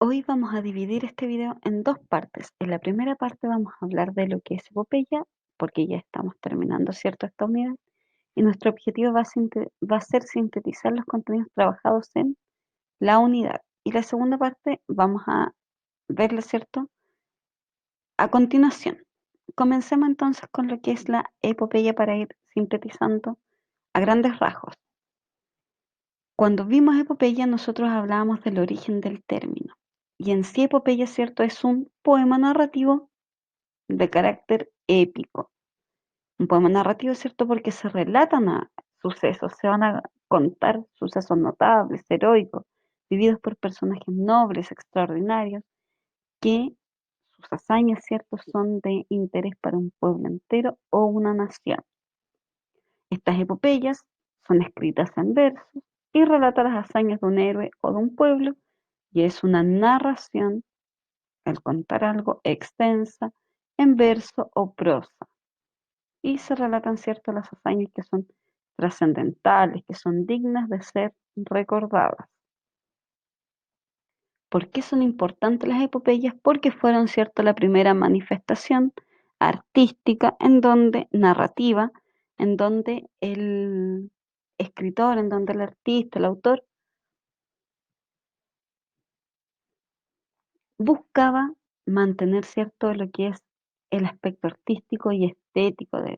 Hoy vamos a dividir este video en dos partes. En la primera parte vamos a hablar de lo que es epopeya, porque ya estamos terminando, ¿cierto?, esta unidad. Y nuestro objetivo va a ser sintetizar los contenidos trabajados en la unidad. Y la segunda parte vamos a verla, ¿cierto?, a continuación. Comencemos entonces con lo que es la epopeya para ir sintetizando a grandes rasgos. Cuando vimos epopeya, nosotros hablábamos del origen del término. Y en sí, epopeya, ¿cierto?, es un poema narrativo de carácter épico. Un poema narrativo, ¿cierto?, porque se relatan sucesos, se van a contar sucesos notables, heroicos, vividos por personajes nobles, extraordinarios, que sus hazañas, ¿cierto?, son de interés para un pueblo entero o una nación. Estas epopeyas son escritas en versos y relatan las hazañas de un héroe o de un pueblo, y es una narración, el contar algo, extensa, en verso o prosa. Y se relatan, ¿cierto?, las hazañas que son trascendentales, que son dignas de ser recordadas. ¿Por qué son importantes las epopeyas? Porque fueron, ¿cierto?, la primera manifestación artística narrativa, en donde el escritor, en donde el artista, el autor, buscaba mantener, ¿cierto?, lo que es el aspecto artístico y estético del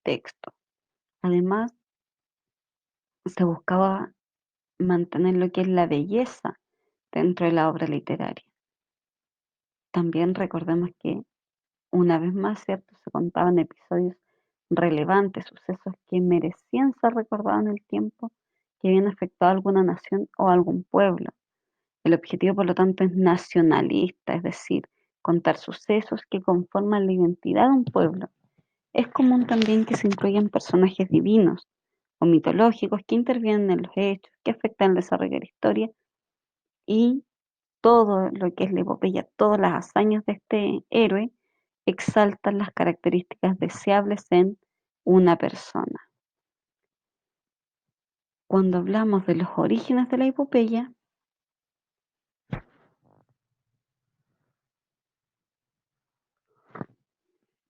texto. Además, se buscaba mantener lo que es la belleza dentro de la obra literaria. También recordemos que, una vez más, ¿cierto?, se contaban episodios relevantes, sucesos que merecían ser recordados en el tiempo, que habían afectado a alguna nación o a algún pueblo. El objetivo, por lo tanto, es nacionalista, es decir, contar sucesos que conforman la identidad de un pueblo. Es común también que se incluyan personajes divinos o mitológicos que intervienen en los hechos, que afectan el desarrollo de la historia, y todo lo que es la epopeya, todas las hazañas de este héroe exaltan las características deseables en una persona. Cuando hablamos de los orígenes de la epopeya,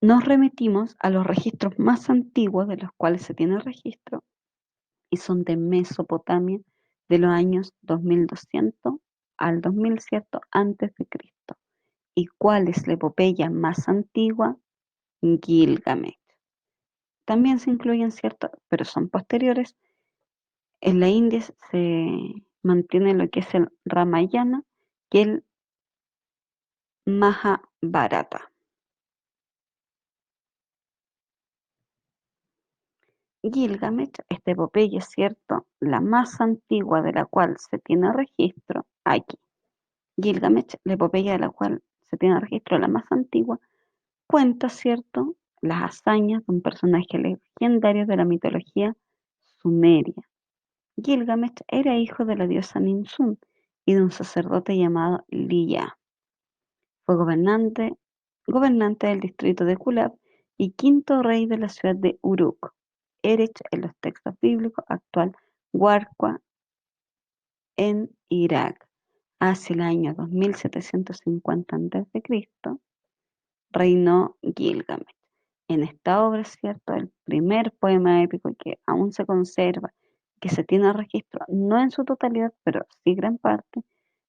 nos remitimos a los registros más antiguos de los cuales se tiene registro, y son de Mesopotamia, de los años 2200 al 2000, ¿cierto?, antes de Cristo. ¿Y cuál es la epopeya más antigua? Gilgamesh. También se incluyen, ¿cierto?, pero son posteriores. En la India se mantiene lo que es el Ramayana y el Mahabharata. Gilgamesh, esta epopeya, es cierto, la más antigua de la cual se tiene registro aquí. Gilgamesh, la epopeya de la cual se tiene registro, la más antigua, cuenta, cierto, las hazañas de un personaje legendario de la mitología sumeria. Gilgamesh era hijo de la diosa Ninsun y de un sacerdote llamado Liya. Fue gobernante del distrito de Kulab y quinto rey de la ciudad de Uruk, Erech en los textos bíblicos, actual Warqa en Irak. Hacia el año 2750 a.C. reinó Gilgamesh. En esta obra, es cierto, el primer poema épico que aún se conserva, que se tiene registro, no en su totalidad, pero sí gran parte,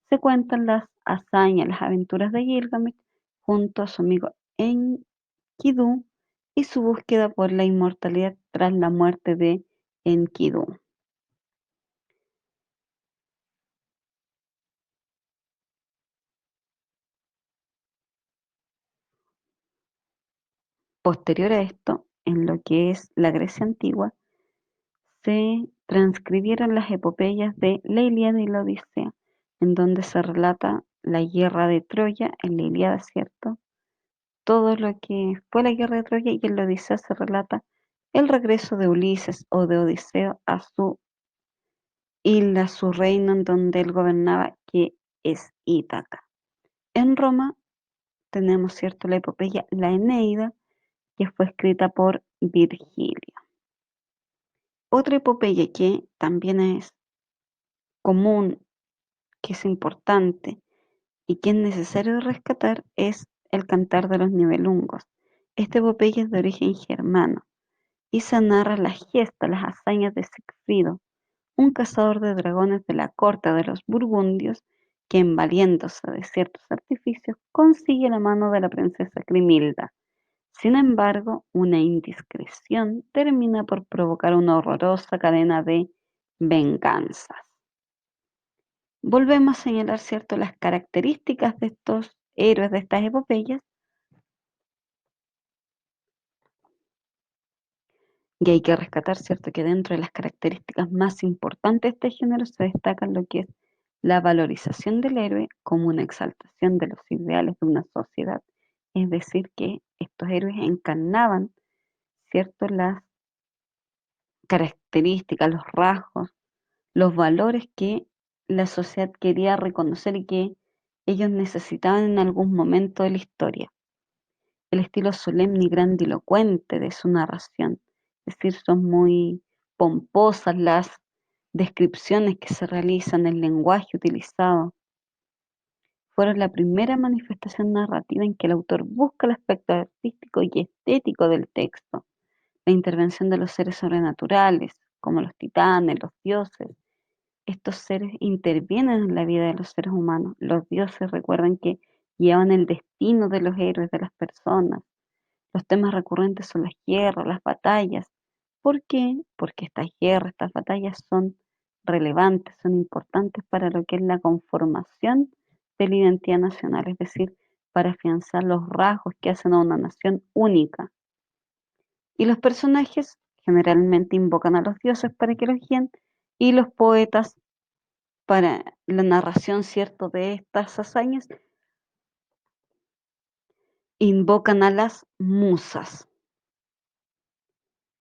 se cuentan las hazañas, las aventuras de Gilgamesh junto a su amigo Enkidu y su búsqueda por la inmortalidad tras la muerte de Enkidu. Posterior a esto, en lo que es la Grecia antigua, se transcribieron las epopeyas de la Ilíada y la Odisea, en donde se relata la guerra de Troya, en la Ilíada, ¿cierto?, todo lo que fue la guerra de Troya, y en la Odisea se relata el regreso de Ulises o de Odiseo a su isla, su reino en donde él gobernaba, que es Ítaca. En Roma tenemos, ¿cierto?, la epopeya La Eneida, que fue escrita por Virgilio. Otra epopeya que también es común, que es importante, y que es necesario rescatar es el Cantar de los Nibelungos. Esta epopeya es de origen germano y se narra las gestas, las hazañas de Sigfrido, un cazador de dragones de la corte de los burgundios que, valiéndose de ciertos artificios, consigue la mano de la princesa Grimilda. Sin embargo, una indiscreción termina por provocar una horrorosa cadena de venganzas. Volvemos a señalar, ¿cierto?, las características de estos héroes de estas epopeyas, y hay que rescatar, ¿cierto?, que dentro de las características más importantes de este género se destaca lo que es la valorización del héroe como una exaltación de los ideales de una sociedad. Es decir, que estos héroes encarnaban, ¿cierto?, las características, los rasgos, los valores que la sociedad quería reconocer y que ellos necesitaban en algún momento de la historia. El estilo solemne y grandilocuente de su narración, es decir, son muy pomposas las descripciones que se realizan, el lenguaje utilizado, fueron la primera manifestación narrativa en que el autor busca el aspecto artístico y estético del texto, la intervención de los seres sobrenaturales, como los titanes, los dioses. Estos seres intervienen en la vida de los seres humanos. Los dioses recuerdan que llevan el destino de los héroes, de las personas. Los temas recurrentes son las guerras, las batallas. ¿Por qué? Porque estas guerras, estas batallas son relevantes, son importantes para lo que es la conformación de la identidad nacional, es decir, para afianzar los rasgos que hacen a una nación única. Y los personajes generalmente invocan a los dioses para que los guíen y los poetas para la narración, ¿cierto?, de estas hazañas, invocan a las musas.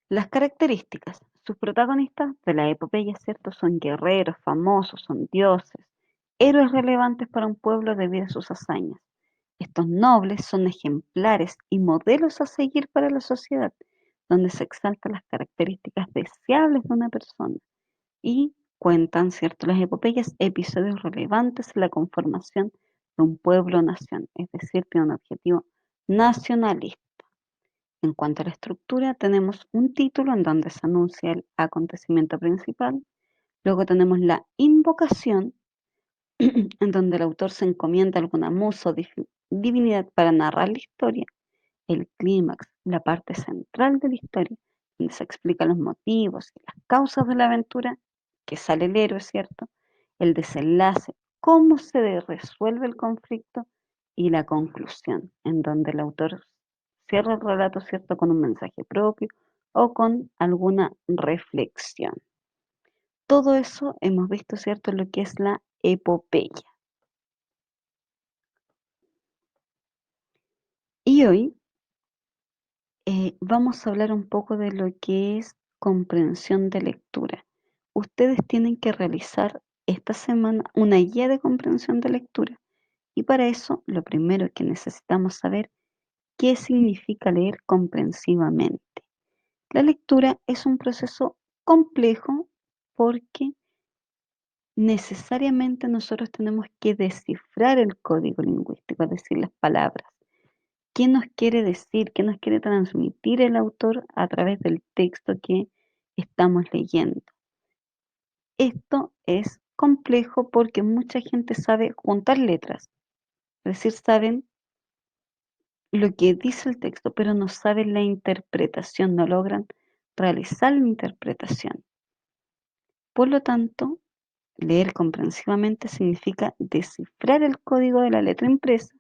Las características. Sus protagonistas de la epopeya, ¿cierto?, son guerreros famosos, son dioses, héroes relevantes para un pueblo debido a sus hazañas. Estos nobles son ejemplares y modelos a seguir para la sociedad, donde se exaltan las características deseables de una persona y cuentan, ¿cierto?, las epopeyas episodios relevantes en la conformación de un pueblo o nación, es decir, tiene un objetivo nacionalista. En cuanto a la estructura, tenemos un título en donde se anuncia el acontecimiento principal, luego tenemos la invocación, en donde el autor se encomienda a alguna musa o divinidad para narrar la historia, el clímax, la parte central de la historia, donde se explican los motivos y las causas de la aventura, que sale el héroe, ¿cierto? El desenlace, cómo se resuelve el conflicto y la conclusión, en donde el autor cierra el relato, ¿cierto?, con un mensaje propio o con alguna reflexión. Todo eso hemos visto, ¿cierto?, lo que es la epopeya. Y hoy vamos a hablar un poco de lo que es comprensión de lectura. Ustedes tienen que realizar esta semana una guía de comprensión de lectura y para eso lo primero que necesitamos saber qué significa leer comprensivamente. La lectura es un proceso complejo porque necesariamente nosotros tenemos que descifrar el código lingüístico, es decir, las palabras. ¿Qué nos quiere decir? ¿Qué nos quiere transmitir el autor a través del texto que estamos leyendo? Esto es complejo porque mucha gente sabe juntar letras, es decir, saben lo que dice el texto, pero no saben la interpretación, no logran realizar la interpretación. Por lo tanto, leer comprensivamente significa descifrar el código de la letra impresa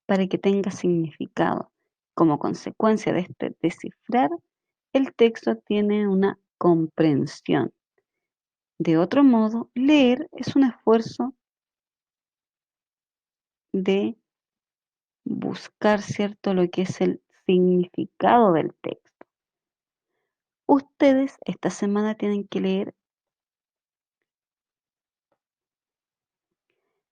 para que tenga significado. Como consecuencia de este descifrar, el texto tiene una comprensión. De otro modo, leer es un esfuerzo de buscar, ¿cierto?, lo que es el significado del texto. Ustedes esta semana tienen que leer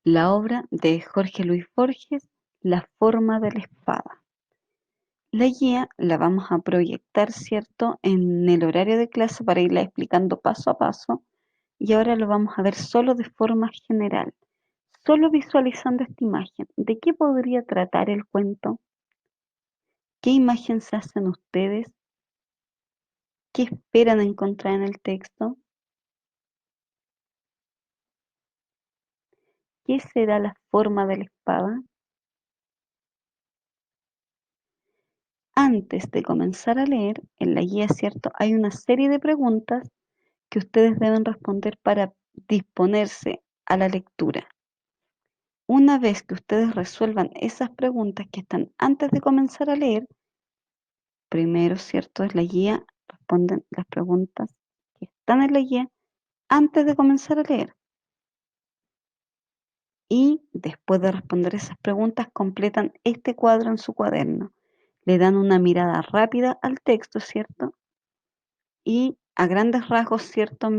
la obra de Jorge Luis Borges, La forma de la espada. La guía la vamos a proyectar, ¿cierto?, en el horario de clase para irla explicando paso a paso y ahora lo vamos a ver solo de forma general. Solo visualizando esta imagen, ¿de qué podría tratar el cuento? ¿Qué imagen se hacen ustedes? ¿Qué esperan encontrar en el texto? ¿Qué será la forma de la espada? Antes de comenzar a leer, en la guía, ¿cierto? Hay una serie de preguntas que ustedes deben responder para disponerse a la lectura. Una vez que ustedes resuelvan esas preguntas que están antes de comenzar a leer, primero, ¿cierto? Es la guía, responden las preguntas que están en la guía antes de comenzar a leer. Y después de responder esas preguntas, completan este cuadro en su cuaderno. Le dan una mirada rápida al texto, ¿cierto? Y a grandes rasgos, ¿cierto?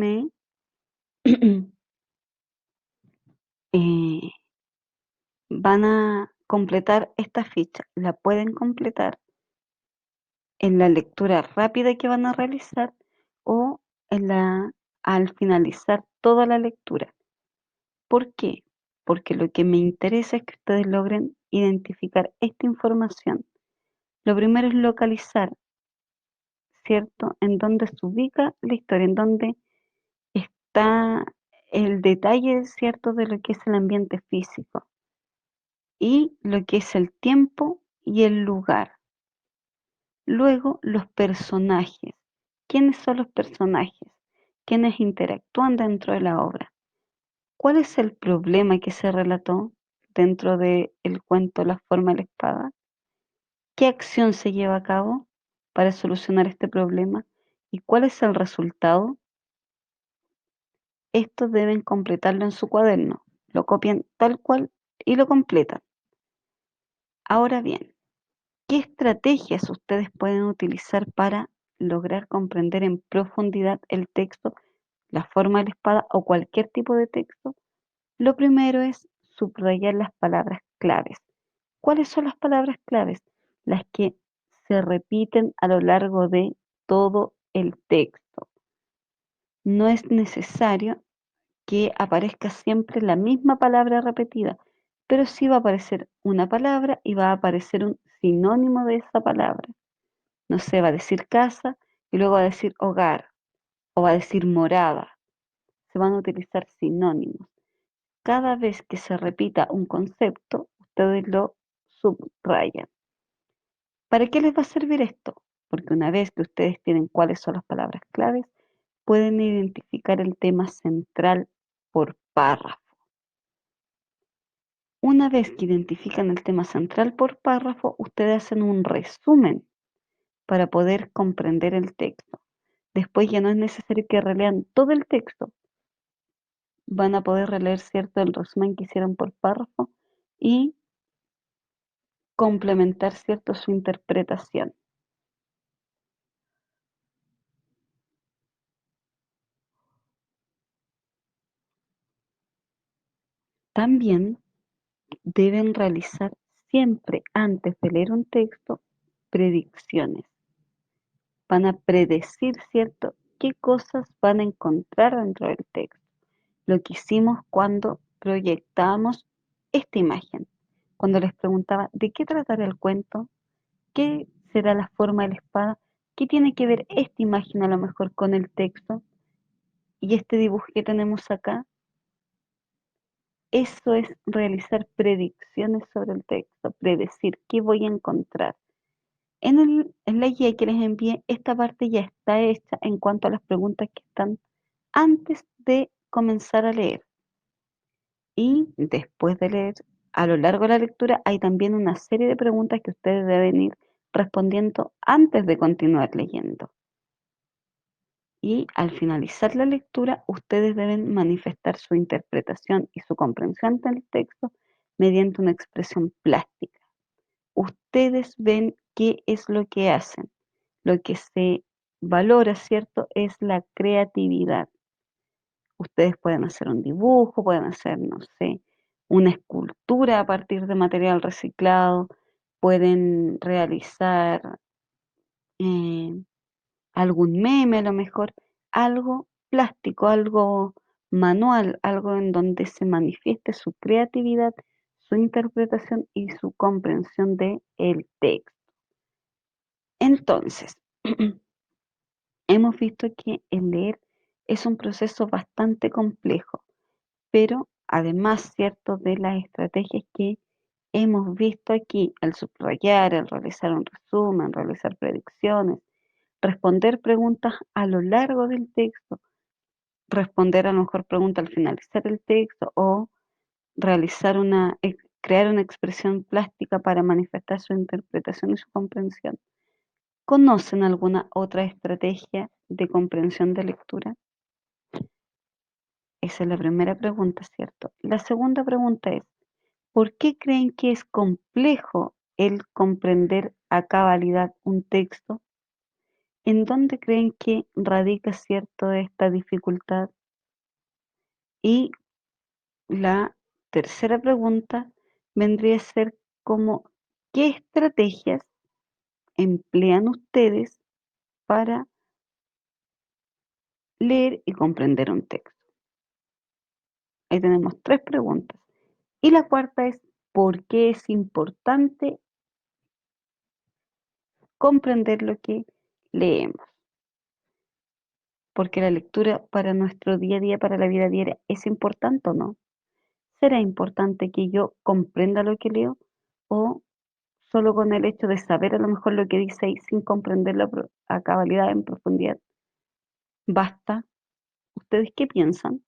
Eh, van a completar esta ficha. La pueden completar en la lectura rápida que van a realizar o al finalizar toda la lectura. ¿Por qué? Porque lo que me interesa es que ustedes logren identificar esta información. Lo primero es localizar, ¿cierto? En dónde se ubica la historia, en dónde está el detalle, ¿cierto? De lo que es el ambiente físico y lo que es el tiempo y el lugar. Luego, los personajes. ¿Quiénes son los personajes? ¿Quiénes interactúan dentro de la obra? ¿Cuál es el problema que se relató dentro del cuento La forma de la espada? ¿Qué acción se lleva a cabo para solucionar este problema? ¿Y cuál es el resultado? Esto deben completarlo en su cuaderno. Lo copian tal cual y lo completan. Ahora bien, ¿qué estrategias ustedes pueden utilizar para lograr comprender en profundidad el texto, la forma de la espada o cualquier tipo de texto? Lo primero es subrayar las palabras claves. ¿Cuáles son las palabras claves? Las que se repiten a lo largo de todo el texto. No es necesario que aparezca siempre la misma palabra repetida, pero sí va a aparecer una palabra y va a aparecer un sinónimo de esa palabra. No sé, va a decir casa y luego va a decir hogar o va a decir morada. Se van a utilizar sinónimos. Cada vez que se repita un concepto, ustedes lo subrayan. ¿Para qué les va a servir esto? Porque una vez que ustedes tienen cuáles son las palabras claves, pueden identificar el tema central por párrafo. Una vez que identifican el tema central por párrafo, ustedes hacen un resumen para poder comprender el texto. Después ya no es necesario que relean todo el texto. Van a poder releer, ¿cierto?, el resumen que hicieron por párrafo y complementar, ¿cierto?, su interpretación. También deben realizar siempre antes de leer un texto predicciones. Van a predecir, ¿cierto?, qué cosas van a encontrar dentro del texto. Lo que hicimos cuando proyectábamos esta imagen, cuando les preguntaba de qué tratará el cuento, qué será la forma de la espada, qué tiene que ver esta imagen a lo mejor con el texto y este dibujo que tenemos acá. Eso es realizar predicciones sobre el texto, predecir qué voy a encontrar. En la guía que les envié, esta parte ya está hecha en cuanto a las preguntas que están antes de comenzar a leer. Y después de leer, a lo largo de la lectura, hay también una serie de preguntas que ustedes deben ir respondiendo antes de continuar leyendo. Y al finalizar la lectura, ustedes deben manifestar su interpretación y su comprensión del texto mediante una expresión plástica. Ustedes ven qué es lo que hacen. Lo que se valora, ¿cierto?, es la creatividad. Ustedes pueden hacer un dibujo, pueden hacer, no sé, una escultura a partir de material reciclado, pueden realizar eh, algún meme a lo mejor, algo plástico, algo manual, algo en donde se manifieste su creatividad, su interpretación y su comprensión de el texto. Entonces, hemos visto que el leer es un proceso bastante complejo, pero además, ¿cierto?, de las estrategias que hemos visto aquí, el subrayar, el realizar un resumen, realizar predicciones, responder preguntas a lo largo del texto, responder a lo mejor preguntas al finalizar el texto o realizar crear una expresión plástica para manifestar su interpretación y su comprensión. ¿Conocen alguna otra estrategia de comprensión de lectura? Esa es la primera pregunta, ¿cierto? La segunda pregunta es, ¿por qué creen que es complejo el comprender a cabalidad un texto? ¿En dónde creen que radica, cierto, esta dificultad? Y la tercera pregunta vendría a ser como, ¿qué estrategias emplean ustedes para leer y comprender un texto? Ahí tenemos tres preguntas. Y la cuarta es, ¿por qué es importante comprender lo que leemos? Porque la lectura para nuestro día a día, para la vida diaria, ¿es importante o no? ¿Será importante que yo comprenda lo que leo o solo con el hecho de saber a lo mejor lo que dice ahí sin comprenderlo a cabalidad en profundidad basta? ¿Ustedes qué piensan?